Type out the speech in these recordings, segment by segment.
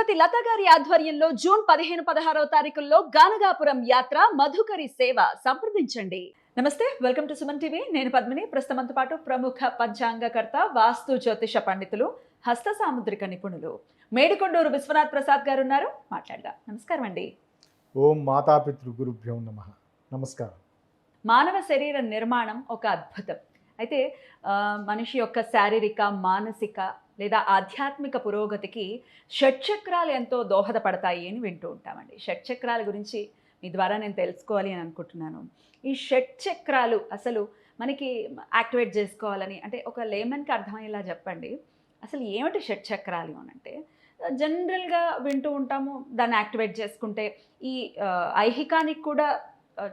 శ్రీమతి లత గారి ఆధ్వర్యంలో జూన్ 15-16వ తారీఖుల్లో గానగాపురం యాత్ర మధుకరి సేవ సంప్రదించండి. నమస్తే, వెల్కమ్ టు సుమన్ టీవీ. నేను పద్మిని. ప్రస్తుతంతో పాటు ప్రముఖ పంచాంగకర్త, వాస్తు జ్యోతిష పండితులు, హస్త సాముద్రిక నిపుణులు మేడికొండూరు విశ్వనాథ్ ప్రసాద్ గారు ఉన్నారు. మాట్లాడదాం. నమస్కారం అండి. ఓం మాతాపితృ గురుభ్యో నమః. నమస్కారం. మానవ శరీర నిర్మాణం ఒక అద్భుతం. అయితే మనిషి యొక్క శారీరక, మానసిక లేదా ఆధ్యాత్మిక పురోగతికి షట్చక్రాలు ఎంతో దోహదపడతాయి అని వింటూ ఉంటామండి. షట్చక్రాల గురించి మీ ద్వారా నేను తెలుసుకోవాలి అని అనుకుంటున్నాను. ఈ షట్చక్రాలు అసలు మనకి యాక్టివేట్ చేసుకోవాలని అంటే ఒక లేమన్కి అర్థమయ్యేలా చెప్పండి. అసలు ఏమిటి షట్చక్రాలు అని అంటే జనరల్గా వింటూ ఉంటాము, దాన్ని యాక్టివేట్ చేసుకుంటే ఈ ఐహికానికి కూడా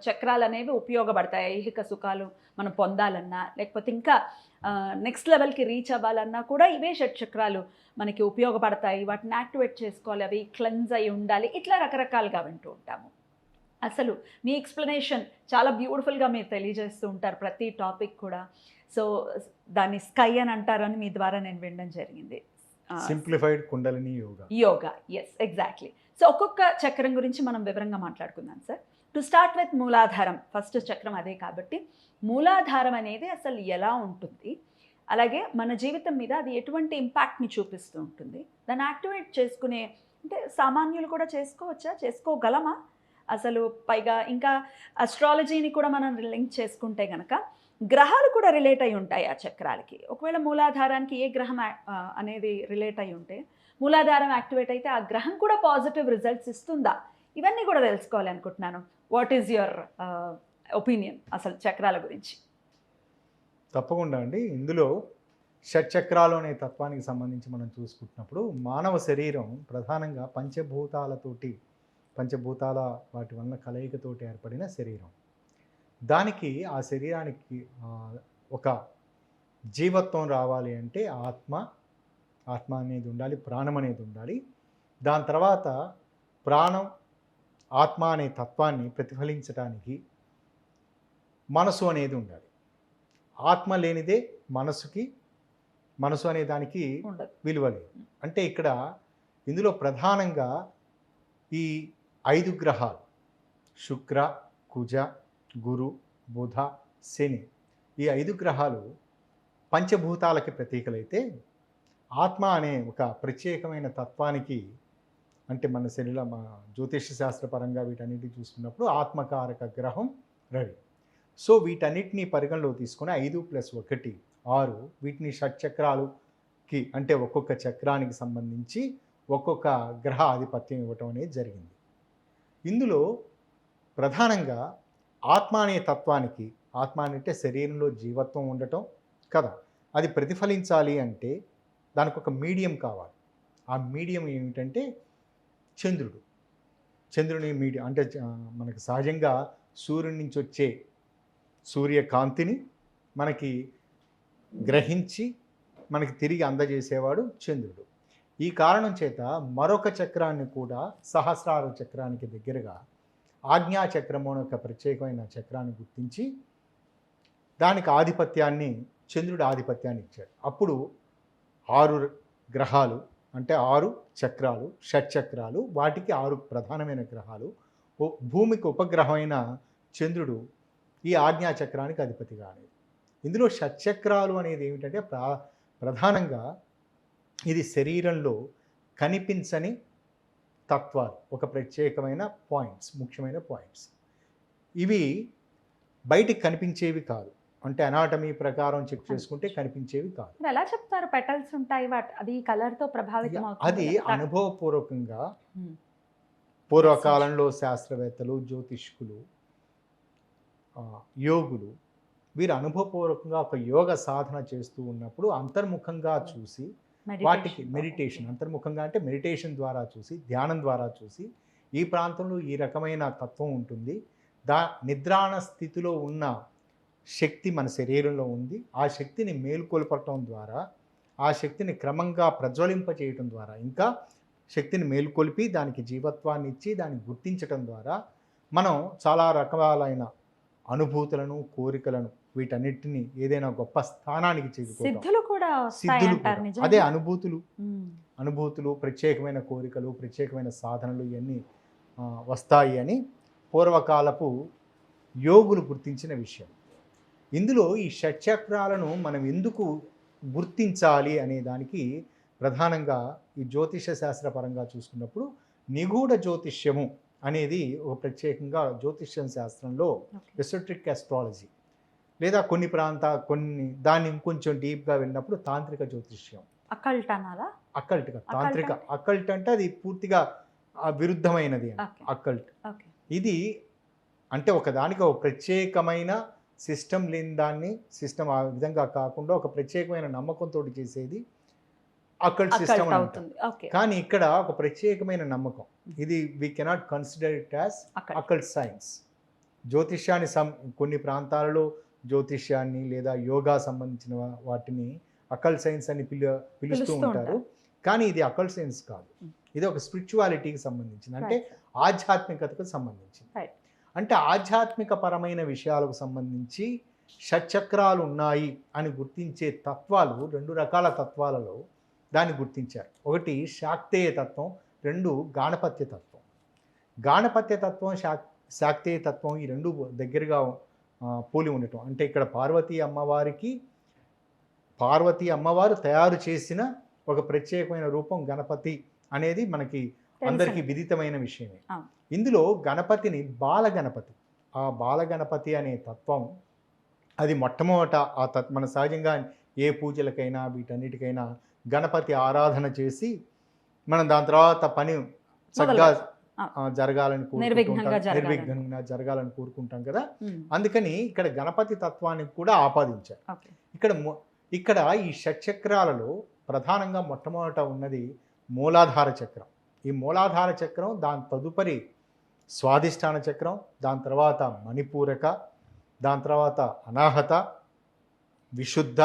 చక్రాలు అనేవి ఉపయోగపడతాయి. ఐహిక సుఖాలు మనం పొందాలన్నా, లేకపోతే ఇంకా నెక్స్ట్ లెవెల్కి రీచ్ అవ్వాలన్నా కూడా ఇవే షట్చక్రాలు మనకి ఉపయోగపడతాయి. వాటిని యాక్టివేట్ చేసుకోవాలి, అవి క్లెన్స్ అయి ఉండాలి, ఇట్లా రకరకాలుగా వింటూ ఉంటాము. అసలు మీ ఎక్స్ప్లెనేషన్ చాలా బ్యూటిఫుల్గా మీరు తెలియజేస్తూ ఉంటారు ప్రతి టాపిక్ కూడా. సో దాన్ని స్కై అని అంటారని మీ ద్వారా నేను వినడం జరిగింది. Simplified kundalini yoga. Yes, exactly. So ఒక్కొక్క చక్రం గురించి మనం వివరంగా మాట్లాడుకుందాం సార్. టు స్టార్ట్ విత్ మూలాధారం, ఫస్ట్ చక్రం అదే కాబట్టి మూలాధారం అనేది అసలు ఎలా ఉంటుంది, అలాగే మన జీవితం మీద అది ఎటువంటి ఇంపాక్ట్ని చూపిస్తూ ఉంటుంది, దాన్ని యాక్టివేట్ చేసుకునే అంటే సామాన్యులు కూడా చేసుకోవచ్చా, చేసుకోగలమా అసలు? పైగా ఇంకా అస్ట్రాలజీని కూడా మనం లింక్ చేసుకుంటే కనుక గ్రహాలు కూడా రిలేట్ అయి ఉంటాయి ఆ చక్రాలకి. ఒకవేళ మూలాధారానికి ఏ గ్రహం అనేది రిలేట్ అయి ఉంటే, మూలాధారం యాక్టివేట్ అయితే ఆ గ్రహం కూడా పాజిటివ్ రిజల్ట్స్ ఇస్తుందా, ఇవన్నీ కూడా తెలుసుకోవాలి అనుకుంటున్నాను. వాట్ ఈజ్ యువర్ ఒపీనియన్ అసలు చక్రాల గురించి? తప్పకుండా అండి. ఇందులో షట్చక్రాలు అనే తత్వానికి సంబంధించి మనం చూసుకుంటున్నప్పుడు మానవ శరీరం ప్రధానంగా పంచభూతాల వాటి వలన కలయికతోటి ఏర్పడిన శరీరం. దానికి ఆ శరీరానికి ఒక జీవత్వం రావాలి అంటే ఆత్మ అనేది ఉండాలి, ప్రాణం అనేది ఉండాలి. దాని తర్వాత ప్రాణం, ఆత్మ అనే తత్వాన్ని ప్రతిఫలించడానికి మనసు అనేది ఉండాలి. ఆత్మ లేనిదే మనసు అనే దానికి విలువ లేదు. అంటే ఇక్కడ ఇందులో ప్రధానంగా ఈ 5 గ్రహాలు శుక్ర, కుజ, గురు, బుధ, శని, ఈ 5 గ్రహాలు పంచభూతాలకి ప్రతీకలైతే ఆత్మ అనే ఒక ప్రత్యేకమైన తత్వానికి, అంటే మన శరీరం జ్యోతిష శాస్త్రపరంగా వీటన్నిటిని చూసుకున్నప్పుడు ఆత్మకారక గ్రహం రవి. సో వీటన్నిటిని పరిగణలో తీసుకుని 5 + 1 6, వీటిని షట్చక్రాలుకి అంటే ఒక్కొక్క చక్రానికి సంబంధించి ఒక్కొక్క గ్రహ ఆధిపత్యం ఇవ్వటం అనేది జరిగింది. ఇందులో ప్రధానంగా ఆత్మ అనే తత్వానికి, ఆత్మ అంటే శరీరంలో జీవత్వం ఉండటం కదా, అది ప్రతిఫలించాలి అంటే దానికి ఒక మీడియం కావాలి. ఆ మీడియం ఏమిటంటే చంద్రుని మీడియం. అంటే మనకు సహజంగా సూర్యుడి నుంచి వచ్చే సూర్యకాంతిని మనకి గ్రహించి మనకి తిరిగి అందజేసేవాడు చంద్రుడు. ఈ కారణం చేత మరొక చక్రాన్ని కూడా సహస్రార చక్రానికి దగ్గరగా ఆజ్ఞా చక్రము అనే ఒక ప్రత్యేకమైన చక్రాన్ని గుర్తించి దానికి చంద్రుడి ఆధిపత్యాన్ని ఇచ్చాడు. అప్పుడు 6 గ్రహాలు అంటే 6 చక్రాలు, షట్చక్రాలు, వాటికి 6 ప్రధానమైన గ్రహాలు. భూమికి ఉపగ్రహమైన చంద్రుడు ఈ ఆజ్ఞా చక్రానికి అధిపతిగా అనేది. ఇందులో షట్చక్రాలు అనేది ఏమిటంటే ప్రధానంగా ఇది శరీరంలో కనిపించని తత్వాలు, ఒక ప్రత్యేకమైన పాయింట్స్, ముఖ్యమైన పాయింట్స్. ఇవి బయటికి కనిపించేవి కాదు, అంటే అనాటమీ ప్రకారం చెక్ చేసుకుంటే కనిపించేవి కాదు. ఎలా చెప్తారు? పెటల్స్ ఉంటాయి, అది కలర్తో ప్రభావితం అవుతుంది. అది అనుభవపూర్వకంగా పూర్వకాలంలో శాస్త్రవేత్తలు, జ్యోతిష్కులు, యోగులు వీరు అనుభవపూర్వకంగా ఒక యోగ సాధన చేస్తూ ఉన్నప్పుడు అంతర్ముఖంగా చూసి వాటికి మెడిటేషన్, అంతర్ముఖంగా అంటే మెడిటేషన్ ద్వారా చూసి, ధ్యానం ద్వారా చూసి ఈ ప్రాంతంలో ఈ రకమైన తత్వం ఉంటుంది, నిద్రాణ స్థితిలో ఉన్న శక్తి మన శరీరంలో ఉంది, ఆ శక్తిని మేల్కొల్పటం ద్వారా, ఆ శక్తిని క్రమంగా ప్రజ్వలింపచేయటం ద్వారా, ఇంకా శక్తిని మేల్కొల్పి దానికి జీవత్వాన్ని ఇచ్చి దాన్ని గుర్తించటం ద్వారా మనం చాలా రకాలైన అనుభూతులను, కోరికలను, వీటన్నిటిని ఏదైనా గొప్ప స్థానానికి చేరుకోవడం. సిద్ధులు కూడా అదే అనుభూతులు. అనుభూతులు, ప్రత్యేకమైన కోరికలు, ప్రత్యేకమైన సాధనలు ఇవన్నీ వస్తాయి అని పూర్వకాలపు యోగులు గుర్తించిన విషయం. ఇందులో ఈ షట్చక్రాలను మనం ఎందుకు గుర్తించాలి అనే దానికి ప్రధానంగా ఈ జ్యోతిష శాస్త్రపరంగా చూసుకున్నప్పుడు నిగూఢ జ్యోతిష్యము అనేది ఒక ప్రత్యేకంగా జ్యోతిష్యం శాస్త్రంలో ఎసోట్రిక్ ఆస్ట్రాలజీ లేదా కొన్ని దాన్ని ఇంకొంచెం డీప్గా వెళ్ళినప్పుడు తాంత్రిక జ్యోతిష్యం. అకల్ట్ అనాలా? అకల్ట్ తాంత్రిక. అకల్ట్ అంటే అది పూర్తిగా విరుద్ధమైనది. అకల్ట్ ఇది అంటే ఒకదానికి ఒక ప్రత్యేకమైన సిస్టమ్ లేని దాన్ని, సిస్టమ్ ఆ విధంగా కాకుండా ఒక ప్రత్యేకమైన నమ్మకంతో చేసేది అకల్ట్ సిస్టమ్ అంటాం. కానీ ఇక్కడ ఒక ప్రత్యేకమైన నమ్మకం. ఇది we cannot consider it as occult science. జ్యోతిష్యాన్ని కొన్ని ప్రాంతాలలో జ్యోతిష్యాన్ని లేదా యోగా సంబంధించిన వాటిని అకల్ట్ సైన్స్ అని పిలుస్తూ ఉంటారు. కానీ ఇది అకల్ట్ సైన్స్ కాదు. ఇది ఒక స్పిరిచువాలిటీకి సంబంధించింది, అంటే ఆధ్యాత్మికతకు సంబంధించింది. అంటే ఆధ్యాత్మిక పరమైన విషయాలకు సంబంధించి షట్చక్రాలు ఉన్నాయి అని గుర్తించే తత్వాలు 2 రకాల తత్వాలలో దాన్ని గుర్తించారు. ఒకటి శాక్తేయ తత్వం, 2 గాణపత్య తత్వం. గాణపత్య తత్వం, శాక్తేయ తత్వం ఈ 2 దగ్గరగా పోలి ఉండటం. అంటే ఇక్కడ పార్వతీ అమ్మవారు తయారు చేసిన ఒక ప్రత్యేకమైన రూపం గణపతి అనేది మనకి అందరికీ విదితమైన విషయమే. ఇందులో గణపతిని బాలగణపతి, ఆ బాలగణపతి అనే తత్వం అది మొట్టమొదట మన సహజంగా ఏ పూజలకైనా వీటన్నిటికైనా గణపతి ఆరాధన చేసి మనం దాని తర్వాత పని చక్కగా జరగాలని నిర్విఘ్నంగా జరగాలని కోరుకుంటాం కదా. అందుకని ఇక్కడ గణపతి తత్వానికి కూడా ఆపాదించారు. ఇక్కడ ఈ షట్చక్రాలలో ప్రధానంగా మొట్టమొదట ఉన్నది మూలాధార చక్రం. ఈ మూలాధార చక్రం, దాని తదుపరి స్వాధిష్టాన చక్రం, దాని తర్వాత మణిపూరక, దాని తర్వాత అనాహత, విశుద్ధ,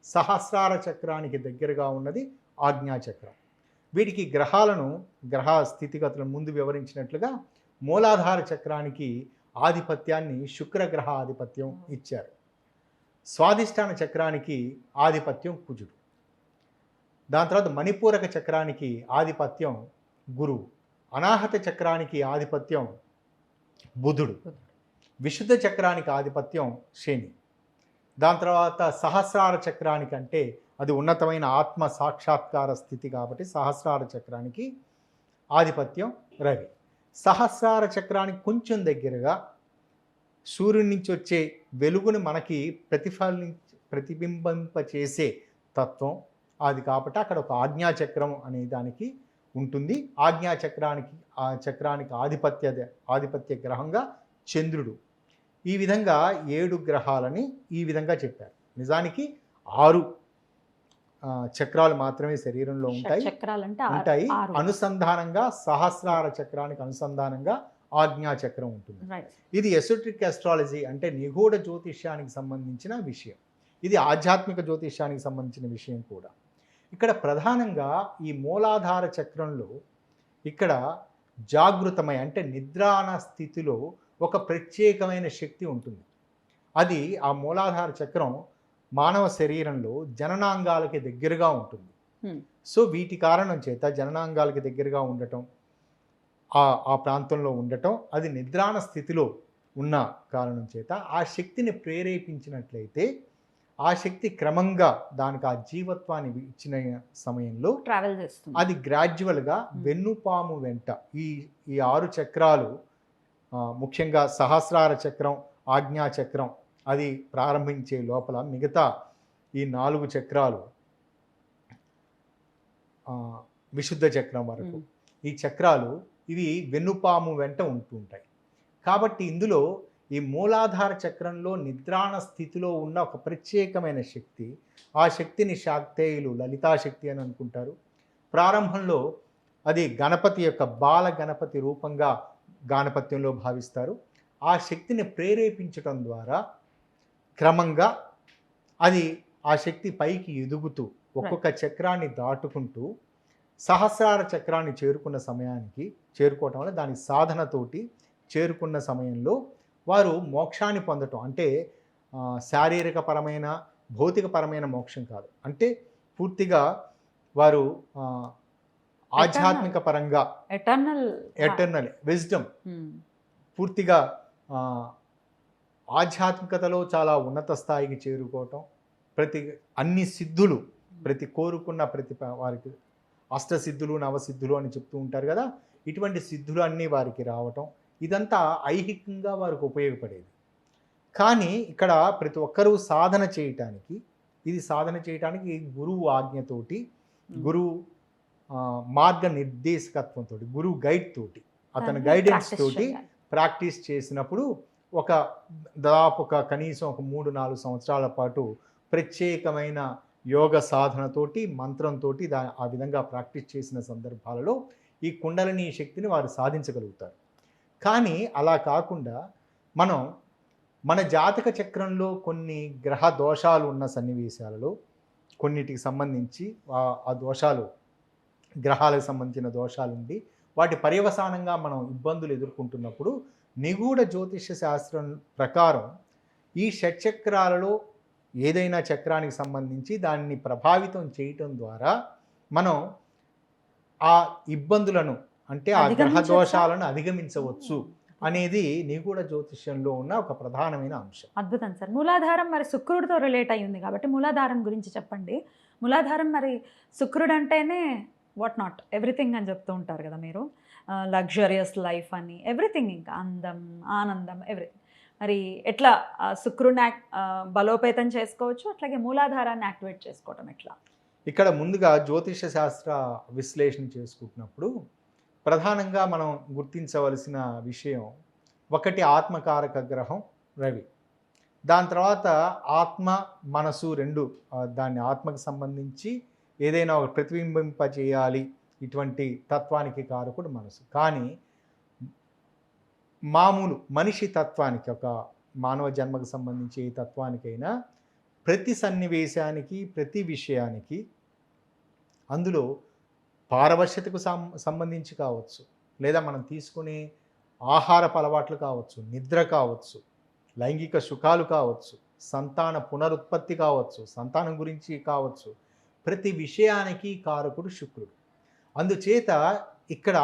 సహస్రార చక్రానికి దగ్గరగా ఉన్నది ఆజ్ఞాచక్రం. వీటికి గ్రహ స్థితిగతులను ముందు వివరించినట్లుగా మూలాధార చక్రానికి ఆధిపత్యాన్ని శుక్రగ్రహ ఆధిపత్యం ఇచ్చారు. స్వాధిష్టాన చక్రానికి ఆధిపత్యం కుజుడు. దాని తర్వాత మణిపూరక చక్రానికి ఆధిపత్యం గురువు. అనాహత చక్రానికి ఆధిపత్యం బుధుడు. విశుద్ధ చక్రానికి ఆధిపత్యం శని. దాని తర్వాత సహస్రార చక్రానికి, అంటే అది ఉన్నతమైన ఆత్మ సాక్షాత్కార స్థితి కాబట్టి సహస్రార చక్రానికి ఆధిపత్యం రవి. సహస్రార చక్రానికి కొంచెం దగ్గరగా సూర్యుడి నుంచి వచ్చే వెలుగుని మనకి ప్రతిబింబింపచేసే తత్వం అది కాబట్టి అక్కడ ఒక ఆజ్ఞాచక్రం అనే దానికి ఉంటుంది. ఆ చక్రానికి ఆధిపత్య గ్రహంగా చంద్రుడు. ఈ విధంగా 7 గ్రహాలని ఈ విధంగా చెప్పారు. నిజానికి 6 చక్రాలు మాత్రమే శరీరంలో ఉంటాయి. అనుసంధానంగా సహస్రార చక్రానికి అనుసంధానంగా ఆజ్ఞాచక్రం ఉంటుంది. ఇది ఎసోట్రిక్ ఆస్ట్రాలజీ, అంటే నిగూఢ జ్యోతిష్యానికి సంబంధించిన విషయం. ఇది ఆధ్యాత్మిక జ్యోతిష్యానికి సంబంధించిన విషయం కూడా. ఇక్కడ ప్రధానంగా ఈ మూలాధార చక్రంలో ఇక్కడ జాగృతమై, అంటే నిద్రాణ స్థితిలో ఒక ప్రత్యేకమైన శక్తి ఉంటుంది. అది ఆ మూలాధార చక్రం మానవ శరీరంలో జననాంగాలకి దగ్గరగా ఉంటుంది. సో వీటి కారణం చేత జననాంగాలకి దగ్గరగా ఉండటం, ఆ ప్రాంతంలో ఉండటం, అది నిద్రాణ స్థితిలో ఉన్న కారణం చేత ఆ శక్తిని ప్రేరేపించినట్లయితే ఆ శక్తి క్రమంగా దానికి ఆ జీవత్వాన్ని ఇచ్చిన సమయంలో ట్రావెల్ చేస్తుంది. అది గ్రాడ్యువల్గా వెన్నుపాము వెంట ఈ 6 చక్రాలు, ముఖ్యంగా సహస్రార చక్రం, ఆజ్ఞాచక్రం అది ప్రారంభించే లోపల మిగతా ఈ 4 చక్రాలు విశుద్ధ చక్రం వరకు ఈ చక్రాలు ఇవి వెన్నుపాము వెంట ఉంటుంటాయి. కాబట్టి ఇందులో ఈ మూలాధార చక్రంలో నిద్రాణ స్థితిలో ఉన్న ఒక ప్రత్యేకమైన శక్తి, ఆ శక్తిని శాక్తేయులు లలితాశక్తి అని అనుకుంటారు. ప్రారంభంలో అది గణపతి యొక్క బాల గణపతి రూపంగా గాణపత్యంలో భావిస్తారు. ఆ శక్తిని ప్రేరేపించడం ద్వారా క్రమంగా ఆ శక్తి పైకి ఎదుగుతూ ఒక్కొక్క చక్రాన్ని దాటుకుంటూ సహస్రార చక్రాన్ని చేరుకోవటం వల్ల దాని సాధనతోటి చేరుకున్న సమయంలో వారు మోక్షాన్ని పొందటం, అంటే శారీరకపరమైన భౌతికపరమైన మోక్షం కాదు, అంటే పూర్తిగా వారు ఆధ్యాత్మిక పరంగా ఎటర్నల్ విజ్డమ్ పూర్తిగా ఆ, ఆధ్యాత్మికతలో చాలా ఉన్నత స్థాయికి చేరుకోవటం, అన్ని సిద్ధులు కోరుకున్న వారికి అష్టసిద్ధులు నవసిద్ధులు అని చెప్తూ ఉంటారు కదా, ఇటువంటి సిద్ధులు అన్నీ వారికి రావటం, ఇదంతా ఐహికంగా వారికి ఉపయోగపడేది. కానీ ఇక్కడ ప్రతి ఒక్కరూ సాధన చేయటానికి గురువు ఆజ్ఞతోటి, గురువు మార్గ నిర్దేశకత్వంతో, గురువు గైడ్ తోటి, అతని గైడెన్స్ తోటి ప్రాక్టీస్ చేసినప్పుడు దాదాపు కనీసం 3-4 సంవత్సరాల పాటు ప్రత్యేకమైన యోగ సాధనతోటి మంత్రంతో ఆ విధంగా ప్రాక్టీస్ చేసిన సందర్భాలలో ఈ కుండలిని శక్తిని వారు సాధించగలుగుతారు. కానీ అలా కాకుండా మన జాతక చక్రంలో కొన్ని గ్రహ దోషాలు ఉన్న సన్నివేశాలలో కొన్నిటికి సంబంధించి ఆ దోషాలు, గ్రహాలకు సంబంధించిన దోషాలుండి వాటి పర్యవసానంగా మనం ఇబ్బందులు ఎదుర్కొంటున్నప్పుడు నిగూఢ జ్యోతిష్య శాస్త్రం ప్రకారం ఈ షట్చక్రాలలో ఏదైనా చక్రానికి సంబంధించి దాన్ని ప్రభావితం చేయటం ద్వారా మనం ఆ ఇబ్బందులను, అంటే ఆ గ్రహ దోషాలను అధిగమించవచ్చు అనేది నిగూఢ జ్యోతిష్యంలో ఉన్న ఒక ప్రధానమైన అంశం. అద్భుతం సార్. మూలాధారం మరి శుక్రుడితో రిలేట్ అయి ఉంది కాబట్టి మూలాధారం గురించి చెప్పండి. మూలాధారం మరి శుక్రుడు అంటేనే వాట్ నాట్ ఎవ్రీథింగ్ అని చెప్తూ ఉంటారు కదా మీరు, లగ్జరియస్ లైఫ్ అని, ఎవ్రీథింగ్, ఇంకా అందం, ఆనందం, ఎవ్రీథింగ్. మరి ఎట్లా శుక్రుడిని బలోపేతం చేసుకోవచ్చు, అట్లాగే మూలాధారాన్ని యాక్టివేట్ చేసుకోవటం ఎట్లా? ఇక్కడ ముందుగా జ్యోతిష శాస్త్ర విశ్లేషణ చేసుకుంటున్నప్పుడు ప్రధానంగా మనం గుర్తించవలసిన విషయం, ఒకటి ఆత్మకారక గ్రహం రవి, దాని తర్వాత ఆత్మ మనసు రెండు, దాన్ని ఆత్మకు సంబంధించి ఏదైనా ఒక ప్రతిబింబింప చేయాలి, ఇటువంటి తత్వానికి కారకుడు మనసు. కానీ మామూలు మనిషి తత్వానికి, ఒక మానవ జన్మకు సంబంధించి ఏ తత్వానికైనా ప్రతి సన్నివేశానికి, ప్రతి విషయానికి అందులో పారవశ్యతకు సంబంధించి కావచ్చు, లేదా మనం తీసుకునే ఆహారపు అలవాట్లు కావచ్చు, నిద్ర కావచ్చు, లైంగిక సుఖాలు కావచ్చు, సంతాన పునరుత్పత్తి కావచ్చు, సంతానం గురించి కావచ్చు, ప్రతి విషయానికి కారకుడు శుక్రుడు. అందుచేత ఇక్కడ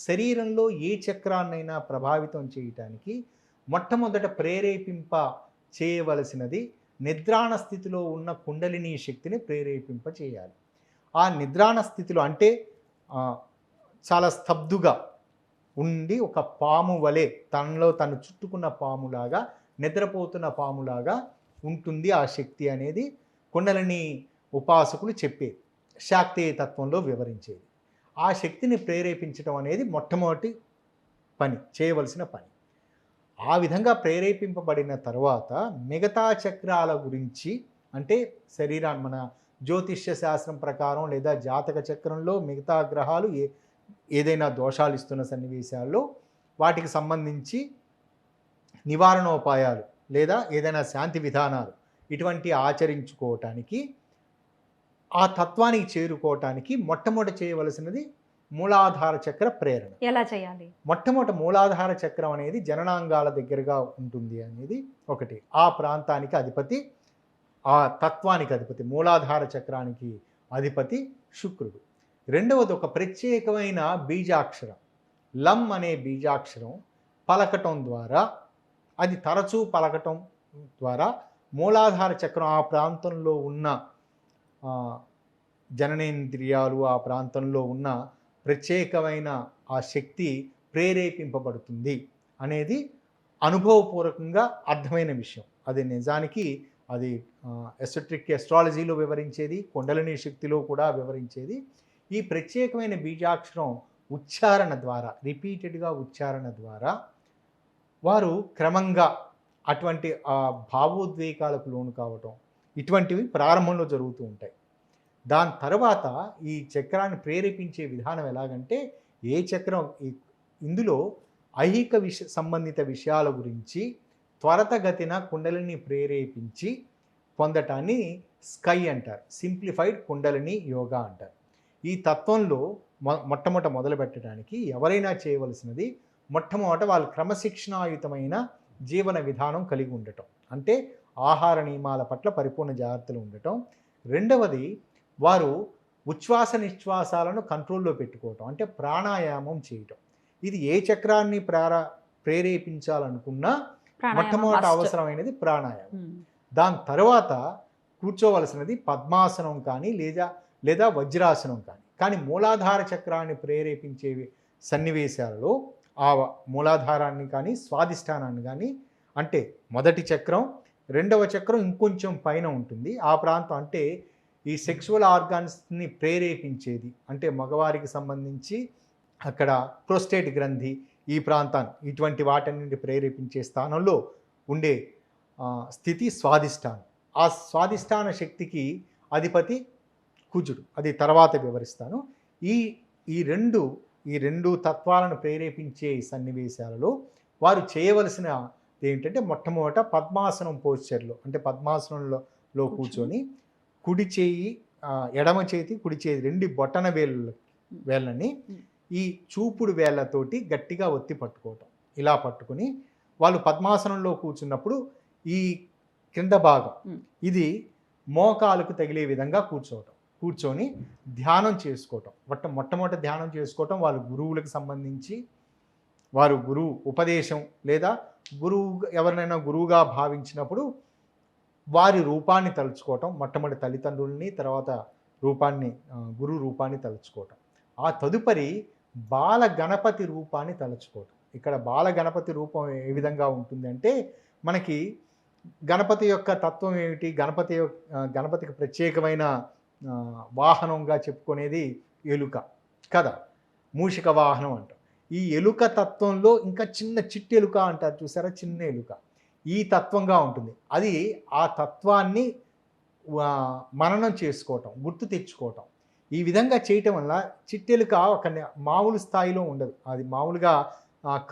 శరీరంలో ఏ చక్రాన్నైనా ప్రభావితం చేయటానికి మొట్టమొదట ప్రేరేపింప చేయవలసినది నిద్రాణ స్థితిలో ఉన్న కుండలిని శక్తిని ప్రేరేపింప చేయాలి. ఆ నిద్రాణ స్థితిలో అంటే చాలా స్తబ్దుగా ఉండి ఒక పాము వలె తనలో తను చుట్టుకున్న పాములాగా, నిద్రపోతున్న పాములాగా ఉంటుంది ఆ శక్తి అనేది కుండలిని ఉపాసకులు చెప్పేది, శాక్తేయ తత్వంలో వివరించేది. ఆ శక్తిని ప్రేరేపించడం అనేది మొట్టమొదటి పని, చేయవలసిన పని. ఆ విధంగా ప్రేరేపింపబడిన తర్వాత మిగతా చక్రాల గురించి, అంటే శరీరాన్ని మన జ్యోతిష్య శాస్త్రం ప్రకారం లేదా జాతక చక్రంలో మిగతా గ్రహాలు ఏదైనా దోషాలు ఇస్తున్న సన్నివేశాల్లో వాటికి సంబంధించి నివారణోపాయాలు లేదా ఏదైనా శాంతి విధానాలు ఇటువంటి ఆచరించుకోవటానికి, ఆ తత్వానికి చేరుకోవటానికి మొట్టమొదటి చేయవలసినది మూలాధార చక్ర ప్రేరణ. ఎలా చేయాలి? మొట్టమొదటి మూలాధార చక్రం అనేది జననాంగాల దగ్గరగా ఉంటుంది అనేది ఒకటి. ఆ ప్రాంతానికి అధిపతి, ఆ తత్వానికి అధిపతి, మూలాధార చక్రానికి అధిపతి శుక్రుడు. రెండవది ఒక ప్రత్యేకమైన బీజాక్షరం, లం అనే బీజాక్షరం పలకటం ద్వారా, అది తరచూ పలకటం ద్వారా మూలాధార చక్రం ఆ ప్రాంతంలో ఉన్న జననేంద్రియాలు, ఆ ప్రాంతంలో ఉన్న ప్రత్యేకమైన ఆ శక్తి ప్రేరేపింపబడుతుంది అనేది అనుభవపూర్వకంగా అర్థమైన విషయం. అది నిజానికి అది ఎసోట్రిక్ ఎస్ట్రాలజీలో వివరించేది, కుండలిని శక్తిలో కూడా వివరించేది. ఈ ప్రత్యేకమైన బీజాక్షరం ఉచ్చారణ ద్వారా, రిపీటెడ్గా ఉచ్చారణ ద్వారా వారు క్రమంగా అటువంటి భావోద్వేగాలకు లోను కావటం, ఇటువంటివి ప్రారంభంలో జరుగుతూ ఉంటాయి. దాని తర్వాత ఈ చక్రాన్ని ప్రేరేపించే విధానం ఎలాగంటే, ఏ చక్రం ఇందులో ఐహిక సంబంధిత విషయాల గురించి త్వరతగతిన కుండలిని ప్రేరేపించి పొందటాన్ని స్కై అంటారు, సింప్లిఫైడ్ కుండలిని యోగా అంటారు. ఈ తత్వంలో మొదలు పెట్టడానికి ఎవరైనా చేయవలసినది మొట్టమొదట వాళ్ళు క్రమశిక్షణాయుతమైన జీవన విధానం కలిగి ఉండటం, అంటే ఆహార నియమాల పట్ల పరిపూర్ణ జాగ్రత్తలు ఉండటం. రెండవది వారు ఉచ్ఛ్వాస నిశ్వాసాలను కంట్రోల్లో పెట్టుకోవటం, అంటే ప్రాణాయామం చేయటం. ఇది ఏ చక్రాన్ని ప్రేరేపించాలనుకున్నా ప్రాణాయామం మొట్టమొదట must. అవసరమైనది ప్రాణాయామం. దాని తర్వాత కూర్చోవలసినది పద్మాసనం కానీ లేదా వజ్రాసనం కానీ. కానీ మూలాధార చక్రాన్ని ప్రేరేపించేవి సన్నివేశాలలో ఆ మూలాధారాన్ని కానీ స్వాదిష్టానాన్ని కానీ, అంటే మొదటి చక్రం, రెండవ చక్రం ఇంకొంచెం పైన ఉంటుంది. ఆ ప్రాంతం అంటే ఈ సెక్సువల్ ఆర్గాన్స్ని ప్రేరేపించేది, అంటే మగవారికి సంబంధించి అక్కడ ప్రోస్టేట్ గ్రంథి, ఈ ప్రాంతాన్ని, ఇటువంటి వాటిని ప్రేరేపించే స్థానంలో ఉండే స్థితి స్వాదిష్టానం. ఆ స్వాదిష్టాన శక్తికి అధిపతి కుజుడు, అది తర్వాత వివరిస్తాను. ఈ ఈ రెండు ఈ రెండు తత్వాలను ప్రేరేపించే సన్నివేశాలలో వారు చేయవలసిన ఏంటంటే మొట్టమొదట పద్మాసనం పోస్చర్లో, అంటే పద్మాసనంలో కూర్చొని కుడి చేయి ఎడమ చేతి కుడి చేయి రెండు బొటన వేళ్ళని ఈ చూపుడు వేళ్ళతోటి గట్టిగా ఒత్తి పట్టుకోవటం. ఇలా పట్టుకుని వాళ్ళు పద్మాసనంలో కూర్చున్నప్పుడు ఈ కింద భాగం ఇది మోకాలకు తగిలే విధంగా కూర్చొని ధ్యానం చేసుకోవటం. మొట్టమొదటి ధ్యానం చేసుకోవటం వాళ్ళ గురువులకు సంబంధించి, వారు గురువు ఉపదేశం లేదా గురువు ఎవరినైనా గురువుగా భావించినప్పుడు వారి రూపాన్ని తలుచుకోవటం, మొట్టమొదటి తల్లిదండ్రుల్ని, తర్వాత గురు రూపాన్ని తలుచుకోవటం. ఆ తదుపరి బాల గణపతి రూపాన్ని తలుచుకోవటం. ఇక్కడ బాల గణపతి రూపం ఏ విధంగా ఉంటుంది అంటే, మనకి గణపతి యొక్క తత్వం ఏమిటి, గణపతికి ప్రత్యేకమైన వాహనంగా చెప్పుకునేది ఎలుక కదా, మూషిక వాహనం అంటాం. ఈ ఎలుక తత్వంలో ఇంకా చిట్టి ఎలుక అంటారు చూసారా, చిన్న ఎలుక, ఈ తత్వంగా ఉంటుంది. అది ఆ తత్వాన్ని మననం చేసుకోవటం, గుర్తు తెచ్చుకోవటం. ఈ విధంగా చేయటం వల్ల చిట్టెలుక ఒక మామూలు స్థాయిలో ఉండదు. అది మామూలుగా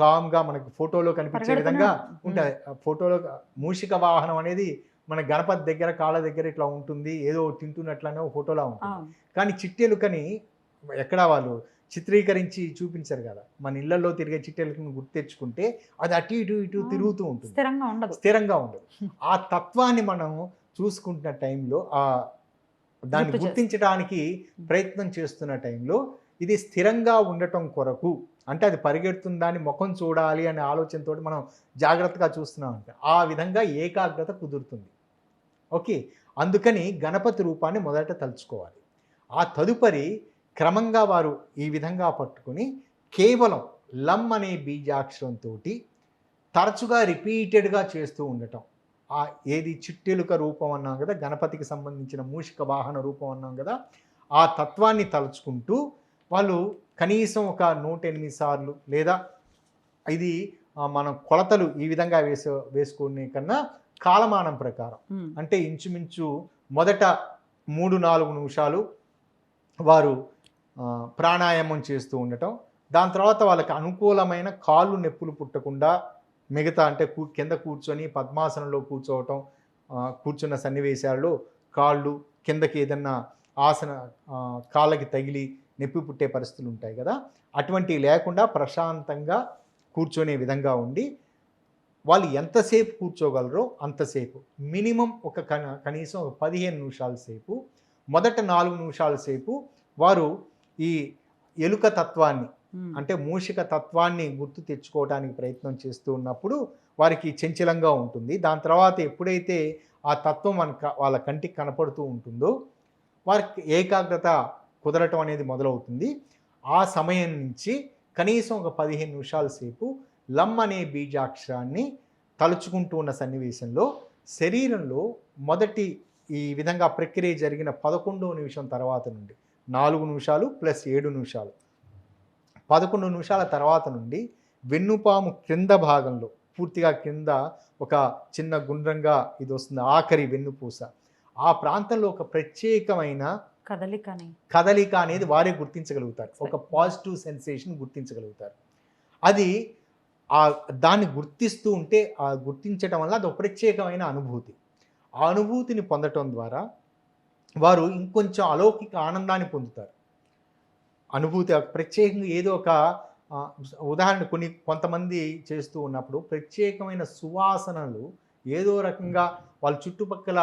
కామ్గా మనకు ఫోటోలో కనిపించే విధంగా ఉంటుంది. ఫోటోలో మూషిక వాహనం అనేది మన గణపతి దగ్గర కాళ్ళ దగ్గర ఇట్లా ఉంటుంది, ఏదో తింటున్నట్లనే ఫోటోలా ఉంటుంది. కానీ చిట్టెలుకని ఎక్కడ వాళ్ళు చిత్రీకరించి చూపించారు కదా, మన ఇళ్లలో తిరిగే చిట్టెలుకను గుర్తు తెచ్చుకుంటే అది అటు ఇటు తిరుగుతూ ఉంటుంది, స్థిరంగా ఉండదు. ఆ తత్వాన్ని మనం చూసుకుంటున్న టైంలో, దాన్ని గుర్తించడానికి ప్రయత్నం చేస్తున్న టైంలో, ఇది స్థిరంగా ఉండటం కొరకు, అంటే అది పరిగెడుతుందని ముఖం చూడాలి అనే ఆలోచనతో మనం జాగ్రత్తగా చూస్తున్నాం అంటే ఆ విధంగా ఏకాగ్రత కుదురుతుంది. ఓకే, అందుకని గణపతి రూపాన్ని మొదట తలుచుకోవాలి. ఆ తదుపరి క్రమంగా వారు ఈ విధంగా పట్టుకుని కేవలం లం అనే బీజాక్షరంతో తరచుగా రిపీటెడ్గా చేస్తూ ఉండటం. ఏది చిట్టెలుక రూపం అన్నాం కదా, గణపతికి సంబంధించిన మూషిక వాహన రూపం అన్నాం కదా, ఆ తత్వాన్ని తలుచుకుంటూ వాళ్ళు కనీసం ఒక 108 సార్లు, లేదా ఇది మనం కొలతలు ఈ విధంగా వేసుకునే కన్నా కాలమానం ప్రకారం, అంటే ఇంచుమించు మొదట 3-4 నిమిషాలు వారు ప్రాణాయామం చేస్తూ ఉండటం. దాని తర్వాత వాళ్ళకి అనుకూలమైన కాళ్ళు నొప్పులు పుట్టకుండా మిగతా, అంటే కింద కూర్చొని పద్మాసనంలో కూర్చున్న సన్నివేశాల్లో కాళ్ళు కిందకి ఏదన్నా కాళ్ళకి తగిలి నొప్పి పుట్టే పరిస్థితులు ఉంటాయి కదా, అటువంటివి లేకుండా ప్రశాంతంగా కూర్చొనే విధంగా ఉండి వాళ్ళు ఎంతసేపు కూర్చోగలరో అంతసేపు, మినిమం కనీసం 15 నిమిషాల సేపు, మొదట 4 నిమిషాల సేపు వారు ఈ ఎలుక తత్వాన్ని, అంటే మూషిక తత్వాన్ని గుర్తు తెచ్చుకోవడానికి ప్రయత్నం చేస్తూ ఉన్నప్పుడు వారికి చంచలంగా ఉంటుంది. దాని తర్వాత ఎప్పుడైతే ఆ తత్వం వాళ్ళ కంటికి కనపడుతూ ఉంటుందో వారికి ఏకాగ్రత కుదరటం అనేది మొదలవుతుంది. ఆ సమయం నుంచి కనీసం ఒక 15 నిమిషాల సేపు లం అనే బీజాక్షరాన్ని తలుచుకుంటూ ఉన్న సన్నివేశంలో శరీరంలో మొదటి ఈ విధంగా ప్రక్రియ జరిగిన 11వ నిమిషం తర్వాత నుండి 4 నిమిషాలు ప్లస్ 7 నిమిషాలు 11 నిమిషాల తర్వాత నుండి వెన్నుపాము క్రింద భాగంలో, పూర్తిగా కింద ఒక చిన్న గుండ్రంగా ఇది వస్తుంది, ఆఖరి వెన్నుపూస, ఆ ప్రాంతంలో ఒక ప్రత్యేకమైన కదలిక అనేది వారే గుర్తించగలుగుతారు. ఒక పాజిటివ్ సెన్సేషన్ గుర్తించగలుగుతారు. అది దాన్ని గుర్తిస్తూ ఉంటే, గుర్తించడం వల్ల అది ఒక ప్రత్యేకమైన అనుభూతి. ఆ అనుభూతిని పొందటం ద్వారా వారు ఇంకొంచెం అలౌకిక ఆనందాన్ని పొందుతారు. అనుభూతి ప్రత్యేకంగా ఏదో ఒక ఉదాహరణ కొంతమంది చేస్తూ ఉన్నప్పుడు ప్రత్యేకమైన సువాసనలు ఏదో రకంగా వాళ్ళ చుట్టుపక్కల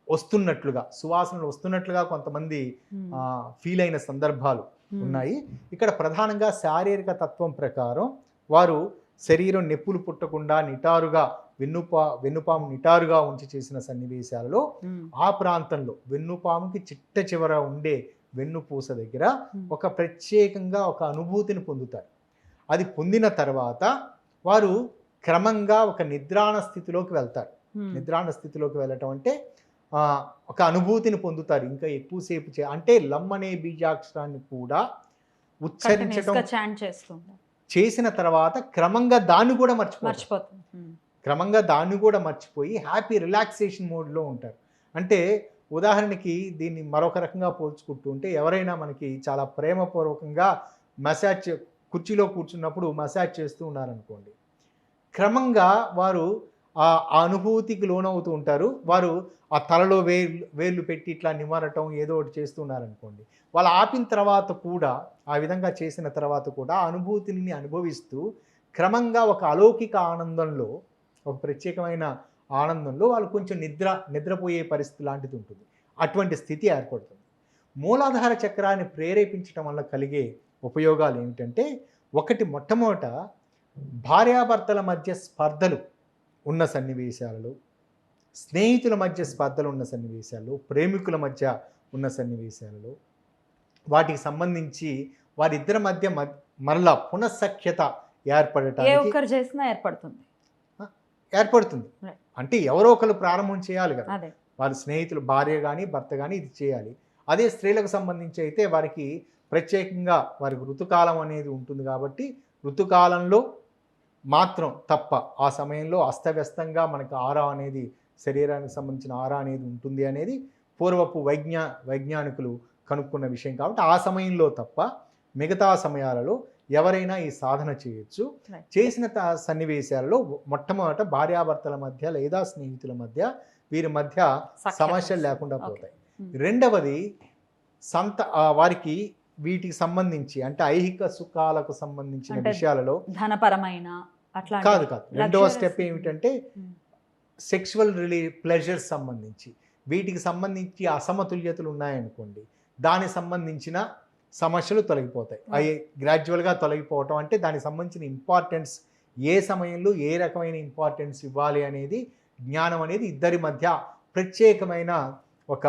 వస్తున్నట్లుగా, సువాసనలు వస్తున్నట్లుగా కొంతమంది ఫీల్ అయిన సందర్భాలు ఉన్నాయి. ఇక్కడ ప్రధానంగా శారీరక తత్వం ప్రకారం వారు శరీరం నొప్పులు పుట్టకుండా నిటారుగా వెన్నుపాము నిటారుగా ఉంచి చేసిన సన్నివేశాలలో ఆ ప్రాంతంలో వెన్నుపాముకి చిట్ట చివర ఉండే వెన్నుపూస దగ్గర ఒక ప్రత్యేకంగా ఒక అనుభూతిని పొందుతారు. అది పొందిన తర్వాత వారు క్రమంగా ఒక నిద్రాణ స్థితిలోకి వెళ్తారు. నిద్రాణ స్థితిలోకి వెళ్ళటం అంటే ఒక అనుభూతిని పొందుతారు. ఇంకా ఎక్కువసేపు అంటే లమ్ అనే బీజాక్షరాన్ని కూడా ఉచ్చరించడం చేసిన తర్వాత క్రమంగా దాన్ని కూడా మర్చిపోతారు. క్రమంగా దాన్ని కూడా మర్చిపోయి హ్యాపీ రిలాక్సేషన్ మోడ్లో ఉంటారు. అంటే ఉదాహరణకి దీన్ని మరొక రకంగా పోల్చుకుంటూ ఉంటే ఎవరైనా మనకి చాలా ప్రేమపూర్వకంగా మసాజ్ కుర్చీలో కూర్చున్నప్పుడు మసాజ్ చేస్తూ ఉన్నారనుకోండి, క్రమంగా వారు ఆ అనుభూతికి లోనవుతూ ఉంటారు. వారు ఆ తలలో వేళ్ళు పెట్టి ఇట్లా నిమరటం ఏదో ఒకటి చేస్తున్నారనుకోండి, వాళ్ళు ఆపిన తర్వాత కూడా ఆ విధంగా చేసిన తర్వాత కూడా ఆ అనుభూతిని అనుభవిస్తూ క్రమంగా ఒక అలౌకిక ఆనందంలో, ఒక ప్రత్యేకమైన ఆనందంలో వాళ్ళు కొంచెం నిద్రపోయే పరిస్థితి లాంటిది ఉంటుంది. అటువంటి స్థితి ఏర్పడుతుంది. మూలాధార చక్రాన్ని ప్రేరేపించడం వల్ల కలిగే ఉపయోగాలు ఏమిటంటే, మొట్టమొదట భార్యాభర్తల మధ్య స్పర్ధలు ఉన్న సన్నివేశాలలో, స్నేహితుల మధ్య స్పర్ధలు ఉన్న సన్నివేశాల్లో, ప్రేమికుల మధ్య ఉన్న సన్నివేశాలలో వాటికి సంబంధించి వారిద్దరి మధ్య మరలా పునఃసఖ్యత ఏర్పడుతుంది. అంటే ఎవరో ఒకరు ప్రారంభం చేయాలి కదా. వారి స్నేహితులు, భార్య కానీ భర్త కానీ ఇది చేయాలి. అదే స్త్రీలకు సంబంధించి అయితే వారికి ప్రత్యేకంగా వారికి ఋతుకాలం అనేది ఉంటుంది కాబట్టి ఋతుకాలంలో మాత్రం తప్ప ఆ సమయంలో అస్తవ్యస్తంగా మనకు ఆరా అనేది, శరీరానికి సంబంధించిన ఆరా అనేది ఉంటుంది అనేది పూర్వపు వైజ్ఞానికులు కనుక్కున్న విషయం. కాబట్టి ఆ సమయంలో తప్ప మిగతా సమయాలలో ఎవరైనా ఈ సాధన చేయొచ్చు. చేసిన సన్నివేశాలలో మొట్టమొదట భార్యాభర్తల మధ్య లేదా స్నేహితుల మధ్య వీరి మధ్య సమస్యలు లేకుండా పోతాయి. రెండవది వారికి వీటికి సంబంధించి అంటే ఐహిక సుఖాలకు సంబంధించిన విషయాలలో ధనపరమైన కాదు. రెండవ స్టెప్ ఏమిటంటే సెక్సువల్ ప్లెజర్స్ సంబంధించి వీటికి సంబంధించి అసమతుల్యతలు ఉన్నాయనుకోండి, దానికి సంబంధించిన సమస్యలు తొలగిపోతాయి. అవి గ్రాడ్యువల్గా తొలగిపోవటం అంటే దానికి సంబంధించిన ఇంపార్టెన్స్, ఏ సమయంలో ఏ రకమైన ఇంపార్టెన్స్ ఇవ్వాలి అనేది జ్ఞానం అనేది ఇద్దరి మధ్య ప్రత్యేకమైన ఒక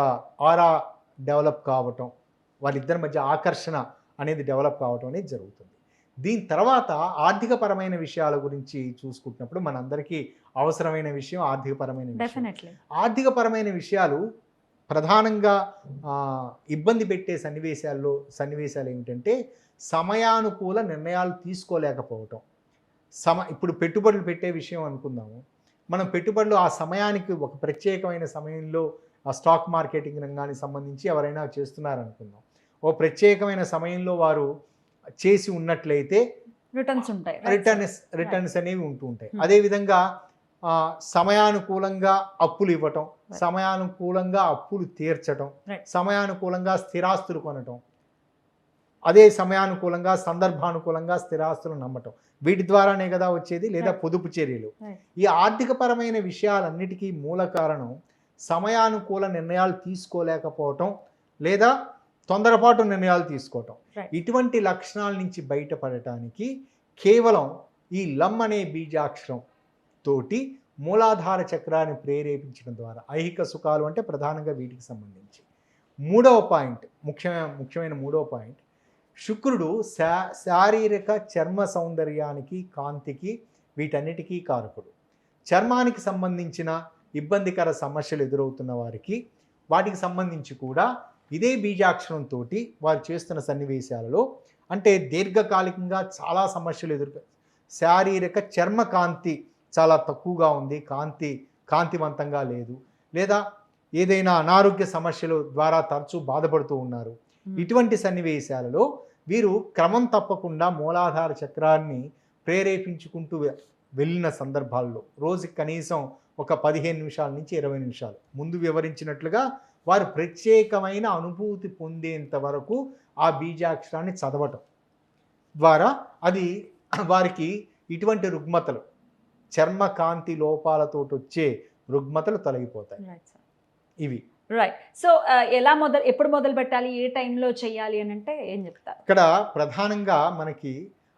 ఆరా డెవలప్ కావటం, వాళ్ళిద్దరి మధ్య ఆకర్షణ అనేది డెవలప్ కావటం అనేది జరుగుతుంది. దీని తర్వాత ఆర్థికపరమైన విషయాల గురించి చూసుకుంటున్నప్పుడు మనందరికీ అవసరమైన విషయం ఆర్థికపరమైన విషయం. ఆర్థికపరమైన విషయాలు ప్రధానంగా ఇబ్బంది పెట్టే సన్నివేశాలు ఏమిటంటే సమయానుకూల నిర్ణయాలు తీసుకోలేకపోవటం. ఇప్పుడు పెట్టుబడులు పెట్టే విషయం అనుకుందాము. మనం పెట్టుబడులు ఆ సమయానికి ఒక ప్రత్యేకమైన సమయంలో ఆ స్టాక్ మార్కెటింగ్ రంగానికి సంబంధించి ఎవరైనా చేస్తున్నారనుకుందాం, ఓ ప్రత్యేకమైన సమయంలో వారు చేసి ఉన్నట్లయితే రిటర్న్స్ అనేవి ఉంటూ ఉంటాయి. అదేవిధంగా సమయానుకూలంగా అప్పులు ఇవ్వటం, సమయానుకూలంగా అప్పులు తీర్చటం, సమయానుకూలంగా స్థిరాస్తులు కొనటం, అదే సమయానుకూలంగా సందర్భానుకూలంగా స్థిరాస్తులు నమ్మటం, వీటి ద్వారానే కదా వచ్చేది. లేదా పొదుపు చర్యలు. ఈ ఆర్థికపరమైన విషయాలన్నిటికీ మూల కారణం సమయానుకూల నిర్ణయాలు తీసుకోలేకపోవటం లేదా తొందరపాటు నిర్ణయాలు తీసుకోవటం. ఇటువంటి లక్షణాల నుంచి బయటపడటానికి కేవలం ఈ లమ్ అనే బీజాక్షరం తోటి మూలాధార చక్రాన్ని ప్రేరేపించడం ద్వారా ఐహిక సుఖాలు అంటే ప్రధానంగా వీటికి సంబంధించి. మూడవ పాయింట్, ముఖ్యమైన మూడవ పాయింట్, శుక్రుడు శారీరక చర్మ సౌందర్యానికి, కాంతికి, వీటన్నిటికీ కారకుడు. చర్మానికి సంబంధించిన ఇబ్బందికర సమస్యలు ఎదురవుతున్న వారికి వాటికి సంబంధించి కూడా ఇదే బీజాక్షరంతో వారు చేస్తున్న సన్నివేశాలలో అంటే దీర్ఘకాలికంగా చాలా సమస్యలు శారీరక చర్మ కాంతి చాలా తక్కువగా ఉంది, కాంతివంతంగా లేదు, లేదా ఏదైనా అనారోగ్య సమస్యల ద్వారా తరచూ బాధపడుతూ ఉన్నారు. ఇటువంటి సన్నివేశాలలో వీరు క్రమం తప్పకుండా మూలాధార చక్రాన్ని ప్రేరేపించుకుంటూ వెళ్ళిన సందర్భాల్లో రోజుకి కనీసం ఒక 15 నిమిషాల నుంచి 20 నిమిషాలు ముందు వివరించినట్లుగా వారు ప్రత్యేకమైన అనుభూతి పొందేంత వరకు ఆ బీజాక్షరాన్ని చదవటం ద్వారా అది వారికి ఇటువంటి రుగ్మతలు, చర్మ కాంతి లోపాలతో వచ్చే రుగ్మతలు తొలగిపోతాయి. ఇవి. రైట్. సో ఎప్పుడు మొదలు పెట్టాలి, ఏ టైంలో చేయాలి అని అంటే ఏం చెప్తారు? ఇక్కడ ప్రధానంగా మనకి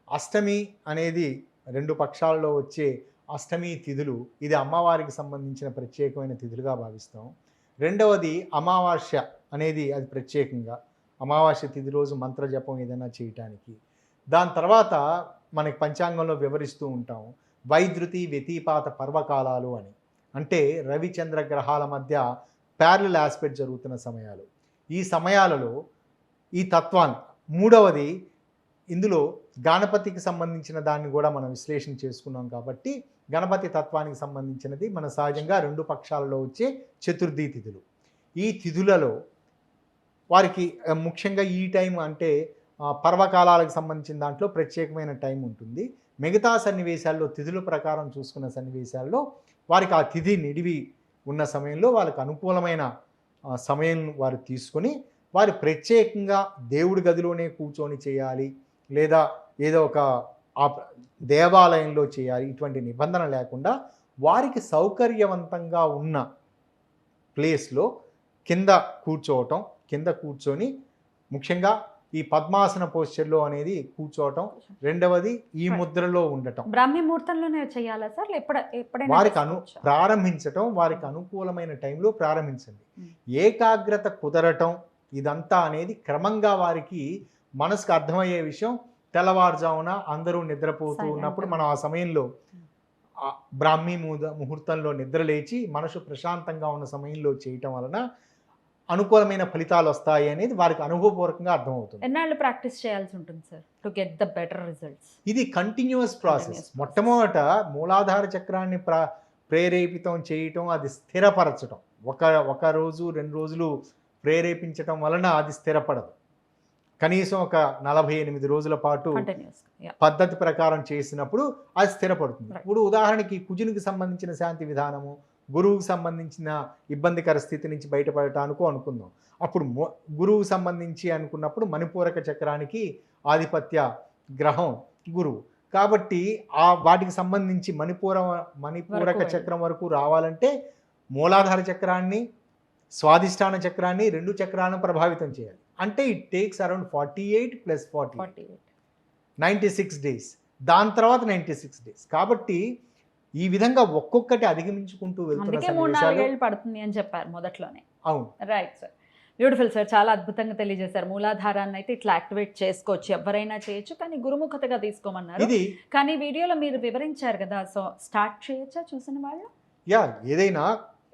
అష్టమి అనేది 2 పక్షాల్లో వచ్చే అష్టమి తిథులు, ఇది అమ్మవారికి సంబంధించిన ప్రత్యేకమైన తిథులుగా భావిస్తాం. రెండవది అమావాస్య అనేది అది ప్రత్యేకంగా అమావాస్య తిథి రోజు మంత్ర జపం ఏదైనా చేయటానికి. దాని తర్వాత మనకి పంచాంగంలో వివరిస్తూ ఉంటాం వైద్యుతి వ్యతిపాత పర్వకాలాలు అని. అంటే రవిచంద్ర గ్రహాల మధ్య ప్యారలల్ ఆస్పెక్ట్ జరుగుతున్న సమయాలు. ఈ సమయాలలో ఈ తత్వాన్ని, మూడవది ఇందులో గణపతికి సంబంధించిన దాన్ని కూడా మనం విశ్లేషణ చేసుకున్నాం కాబట్టి గణపతి తత్వానికి సంబంధించినది మన సహజంగా 2 పక్షాలలో వచ్చే చతుర్థి తిథులు. ఈ తిథులలో వారికి ముఖ్యంగా ఈ టైం అంటే పర్వకాలాలకు సంబంధించిన దాంట్లో ప్రత్యేకమైన టైం ఉంటుంది. మిగతా సన్నివేశాల్లో తిథుల ప్రకారం చూసుకున్న సన్నివేశాల్లో వారికి ఆ తిథి నిడివి ఉన్న సమయంలో వాళ్ళకి అనుకూలమైన సమయం వారు తీసుకొని వారు ప్రత్యేకంగా దేవుడి గదిలోనే కూర్చొని చేయాలి, లేదా ఏదో ఒక దేవాలయంలో చేయాలి, ఇటువంటి నిబంధన లేకుండా వారికి సౌకర్యవంతంగా ఉన్న ప్లేస్లో కింద కూర్చొని ముఖ్యంగా ఈ పద్మాసన పోస్చర్లో అనేది కూర్చోవటం, రెండవది ఈ ముద్రలో ఉండటం. బ్రాహ్మీ ముహూర్తంలోనే చేయాలా సార్? ఎప్పుడైనా వారికి ప్రారంభించటం వారికి అనుకూలమైన టైంలో ప్రారంభించండి. ఏకాగ్రత కుదరటం ఇదంతా అనేది క్రమంగా వారికి మనసుకు అర్థమయ్యే విషయం. తెల్లవారుజామున అందరూ నిద్రపోతూ ఉన్నప్పుడు మనం ఆ సమయంలో బ్రాహ్మీ ముహూర్తంలో నిద్ర లేచి మనసు ప్రశాంతంగా ఉన్న సమయంలో చేయటం వలన అనుకూలమైన ఫలితాలు వస్తాయి అనేది వారికి అనుభవపూర్వకంగా అర్థమవుతుంది. ఎన్నాళ్ళు ప్రాక్టీస్ చేయాల్సి ఉంటుంది sir to get the better results? ఇది కంటిన్యూస్ ప్రాసెస్. మొట్టమొదట మూలాధార చక్రాన్ని ప్రేరేపితం చేయటం, అది స్థిరపరచడం. ఒక రోజు 2 రోజులు ప్రేరేపించటం వలన అది స్థిరపడదు. కనీసం ఒక 48 రోజుల పాటు పద్ధతి ప్రకారం చేసినప్పుడు అది స్థిరపడుతుంది. ఇప్పుడు ఉదాహరణకి కుజునికి సంబంధించిన శాంతి విధానము, గురువుకు సంబంధించిన ఇబ్బందికర స్థితి నుంచి బయటపడటానికి అనుకుందాం. అప్పుడు గురువుకు సంబంధించి అనుకున్నప్పుడు మణిపూరక చక్రానికి ఆధిపత్య గ్రహం గురువు కాబట్టి వాటికి సంబంధించి మణిపూరక చక్రం వరకు రావాలంటే మూలాధార చక్రాన్ని, స్వాధిష్టాన చక్రాన్ని, 2 చక్రాలను ప్రభావితం చేయాలి. అంటే ఇట్ టేక్స్ అరౌండ్ 48 + 40 96 డేస్. దాని తర్వాత 96 డేస్. కాబట్టి ఈ విధంగా ఒక్కొక్కటి అధిగమించుకుంటూ వెళ్తున్న పడుతుంది అని చెప్పారు మొదట్లోనే. అవును, రైట్ సార్. బ్యూటిఫుల్ సార్, చాలా అద్భుతంగా తెలియజేశారు. మూలాధారాన్ని అయితే ఇట్లా యాక్టివేట్ చేసుకోవచ్చు, ఎవరైనా చేయొచ్చు, కానీ గురుముఖతగా తీసుకోమన్నారు. కానీ వీడియోలో మీరు వివరించారు కదా, సో స్టార్ట్ చేయొచ్చా చూసిన వాళ్ళు? ఏదైనా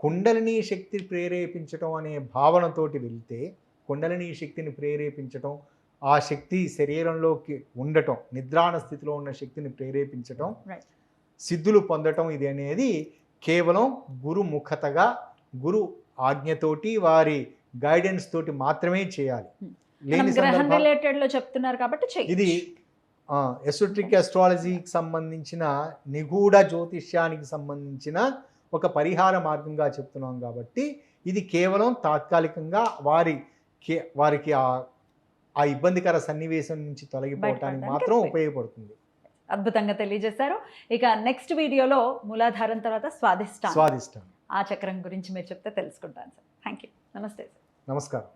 కుండలిని శక్తి ప్రేరేపించటం అనే భావనతోటి వెళ్తే, కుండలిని శక్తిని ప్రేరేపించటం, ఆ శక్తి శరీరంలోకి ఉండటం, నిద్రాణ స్థితిలో ఉన్న శక్తిని ప్రేరేపించటం, సిద్ధులు పొందటం, ఇది అనేది కేవలం గురుముఖతగా గురు ఆజ్ఞతోటి వారి గైడెన్స్ తోటి మాత్రమే చేయాలి. చెప్తున్నారు కాబట్టి ఇది ఎసోట్రిక్ అస్ట్రాలజీకి సంబంధించిన నిగూఢ జ్యోతిష్యానికి సంబంధించిన ఒక పరిహార మార్గంగా చెప్తున్నాం కాబట్టి ఇది కేవలం తాత్కాలికంగా వారికి ఆ ఇబ్బందికర సన్నివేశం నుంచి తొలగిపోవటానికి మాత్రం ఉపయోగపడుతుంది. అద్భుతంగా తెలియజేశారు. ఇక నెక్స్ట్ వీడియోలో మూలాధారం తర్వాత స్వాధిష్టానం ఆ చక్రం గురించి మీరు చెప్తే తెలుసుకుంటాను సార్. Thank you. నమస్తే సార్. నమస్కారం.